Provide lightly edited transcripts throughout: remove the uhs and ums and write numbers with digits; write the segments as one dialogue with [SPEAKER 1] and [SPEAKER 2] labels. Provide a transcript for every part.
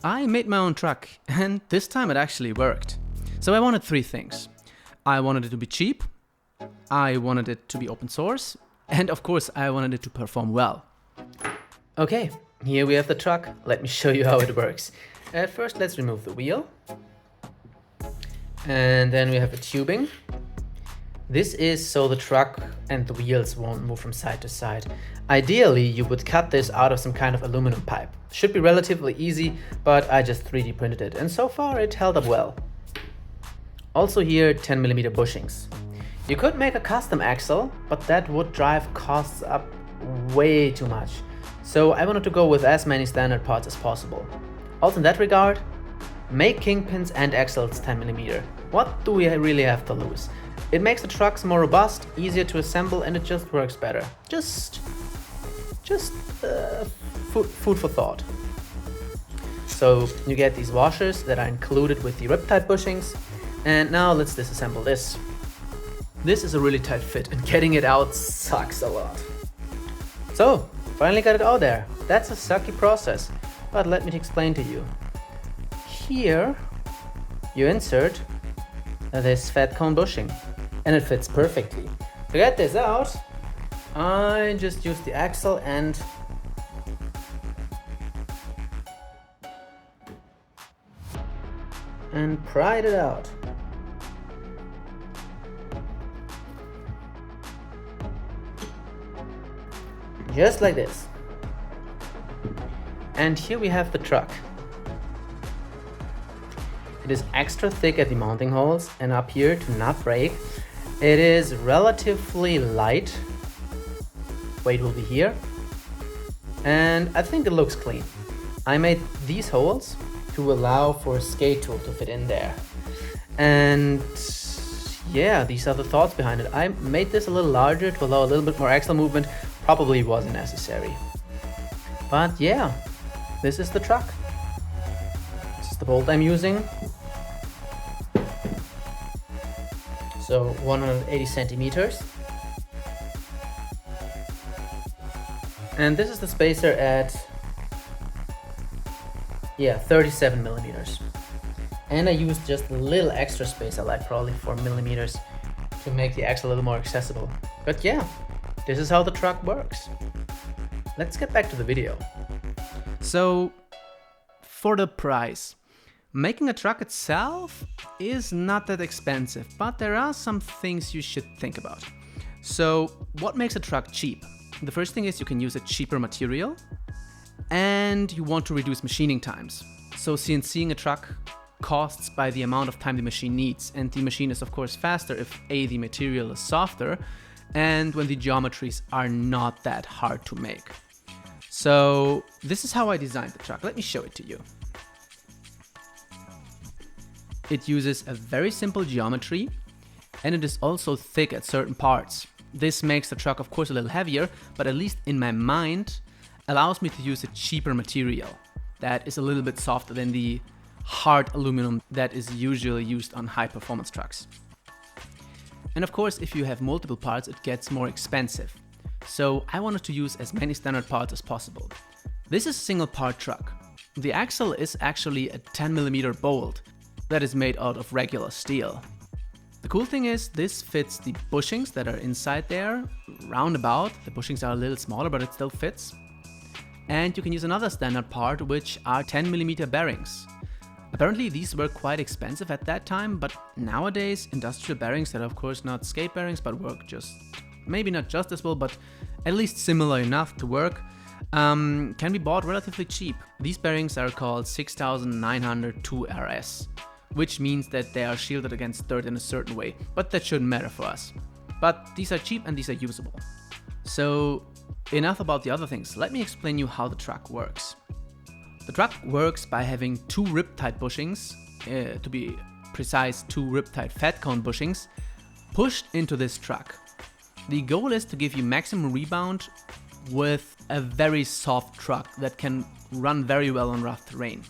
[SPEAKER 1] I made my own truck, and this time it actually worked. So I wanted three things. I wanted it to be cheap, I wanted it to be open source, and of course I wanted it to perform well. Okay, here we have the truck. Let me show you how it works. At first, let's remove the wheel. And then we have the tubing. This is so the truck and the wheels won't move from side to side. Ideally, you would cut this out of some kind of aluminum pipe. Should be relatively easy, but I just 3D printed it, and so far it held up well. Also here, 10mm bushings. You could make a custom axle, but that would drive costs up way too much. So I wanted to go with as many standard parts as possible. Also in that regard, make kingpins and axles 10mm. What do we really have to lose? It makes the trucks more robust, easier to assemble, and it just works better. Just food for thought. So you get these washers that are included with the riptide bushings. And now let's disassemble this. This is a really tight fit, and getting it out sucks a lot. So, finally got it out there. That's a sucky process, but let me explain to you. Here, you insert this fat cone bushing, and it fits perfectly. To get this out, I just use the axle and pried it out. Just like this. And here we have the truck. It is extra thick at the mounting holes and up here to not break. It is relatively light. Weight will be here. And I think it looks clean. I made these holes to allow for a skate tool to fit in there. And yeah, these are the thoughts behind it. I made this a little larger to allow a little bit more axle movement. Probably wasn't necessary. But yeah, this is the truck. This is the bolt I'm using. So 180 centimeters. And this is the spacer at 37 millimeters. And I used just a little extra spacer, like probably 4 millimeters, to make the axle a little more accessible. But yeah, this is how the truck works. Let's get back to the video. So, for the price, making a truck itself is not that expensive, but there are some things you should think about. So, what makes a truck cheap? The first thing is you can use a cheaper material, and you want to reduce machining times. So CNCing a truck costs by the amount of time the machine needs, and the machine is of course faster if A, the material is softer, and when the geometries are not that hard to make. So this is how I designed the truck. Let me show it to you. It uses a very simple geometry, and it is also thick at certain parts. This makes the truck of course a little heavier, but at least in my mind allows me to use a cheaper material that is a little bit softer than the hard aluminum that is usually used on high performance trucks. And of course, if you have multiple parts, it gets more expensive. So I wanted to use as many standard parts as possible. This is a single part truck. The axle is actually a 10mm bolt that is made out of regular steel. The cool thing is this fits the bushings that are inside there, roundabout. The bushings are a little smaller, but it still fits. And you can use another standard part, which are 10mm bearings. Apparently these were quite expensive at that time, but nowadays industrial bearings that are of course not skate bearings, but work just, maybe not just as well, but at least similar enough to work, can be bought relatively cheap. These bearings are called 6902 RS, which means that they are shielded against dirt in a certain way, but that shouldn't matter for us. But these are cheap and these are usable. So enough about the other things. Let me explain you how the truck works. The truck works by having two riptide bushings, to be precise, two riptide fat cone bushings, pushed into this truck. The goal is to give you maximum rebound with a very soft truck that can run very well on rough terrain.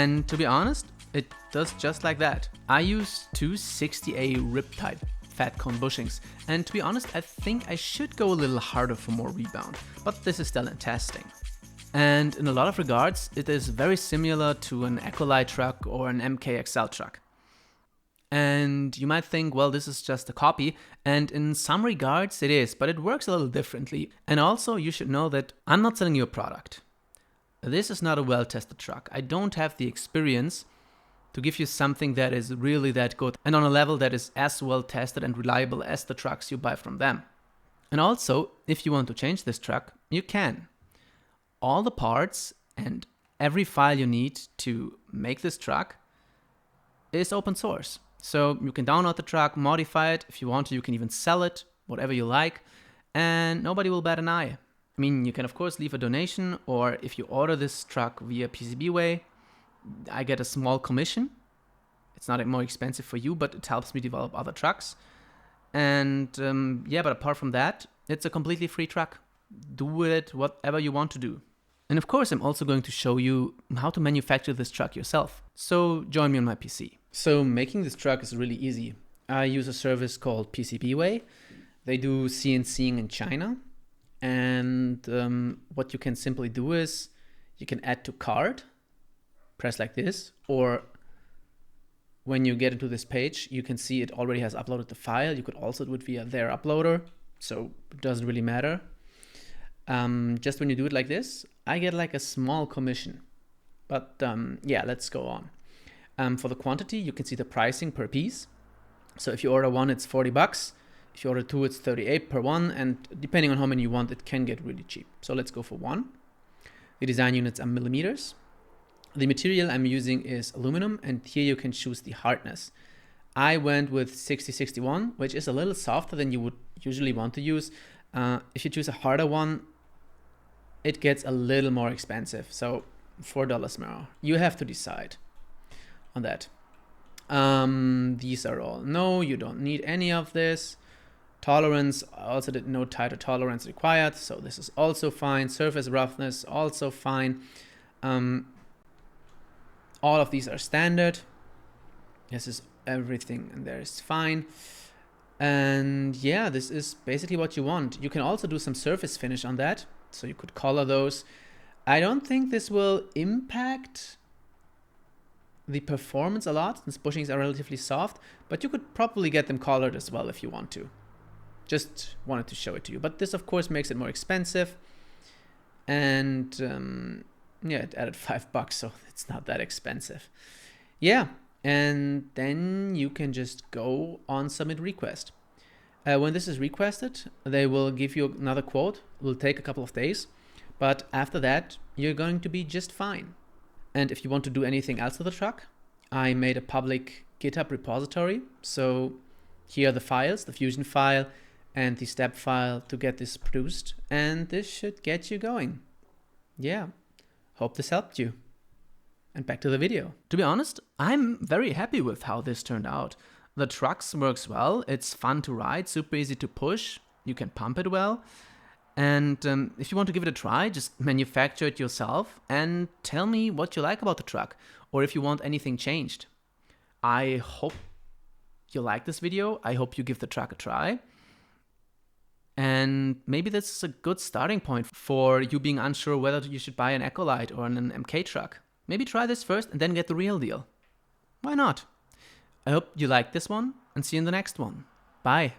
[SPEAKER 1] And to be honest, it does just like that. I use two 60A riptide fat cone bushings, and to be honest, I think I should go a little harder for more rebound, but this is still in testing. And in a lot of regards, it is very similar to an Ecolite truck or an MKXL truck. And you might think, well, this is just a copy, and in some regards it is, but it works a little differently. And also you should know that I'm not selling you a product. This is not a well-tested truck. I don't have the experience to give you something that is really that good and on a level that is as well-tested and reliable as the trucks you buy from them. And also, if you want to change this truck, you can. All the parts and every file you need to make this truck is open source. So you can download the truck, modify it. If you want to, you can even sell it, whatever you like, and nobody will bat an eye. I mean, you can of course leave a donation, or if you order this truck via PCBWay, I get a small commission. It's not more expensive for you, but it helps me develop other trucks. And yeah, but apart from that, it's a completely free truck. Do it whatever you want to do. And of course, I'm also going to show you how to manufacture this truck yourself. So join me on my PC. So making this truck is really easy. I use a service called PCBWay. They do CNCing in China. And what you can simply do is you can add to cart, press like this, or when you get into this page, you can see it already has uploaded the file. You could also do it via their uploader, so it doesn't really matter. Just when you do it like this, I get like a small commission. But yeah, let's go on. For the quantity, you can see the pricing per piece. So if you order one, it's 40 bucks. If you order two, it's 38 per one. And depending on how many you want, it can get really cheap. So let's go for one. The design units are millimeters. The material I'm using is aluminum, and here you can choose the hardness. I went with 6061, which is a little softer than you would usually want to use. If you choose a harder one, it gets a little more expensive. So $4 more. You have to decide on that. These are all no, you don't need any of this. Tolerance, I also did no tighter tolerance required, so this is also fine. Surface roughness, also fine. All of these are standard. This is everything and there is fine. And yeah, this is basically what you want. You can also do some surface finish on that, so you could color those. I don't think this will impact the performance a lot, since bushings are relatively soft, but you could probably get them colored as well if you want to. Just wanted to show it to you. But this of course makes it more expensive. And yeah, it added $5, so it's not that expensive. Yeah, and then you can just go on submit request. When this is requested, they will give you another quote. It will take a couple of days, but after that, you're going to be just fine. And if you want to do anything else to the truck, I made a public GitHub repository. So here are the files, the Fusion file and the step file to get this produced. And this should get you going. Yeah, hope this helped you. And back to the video. To be honest, I'm very happy with how this turned out. The trucks works well, it's fun to ride, super easy to push, you can pump it well. And if you want to give it a try, just manufacture it yourself and tell me what you like about the truck, or if you want anything changed. I hope you like this video, I hope you give the truck a try. And maybe this is a good starting point for you being unsure whether you should buy an Ecolite or an MK truck. Maybe try this first and then get the real deal. Why not? I hope you liked this one and see you in the next one. Bye.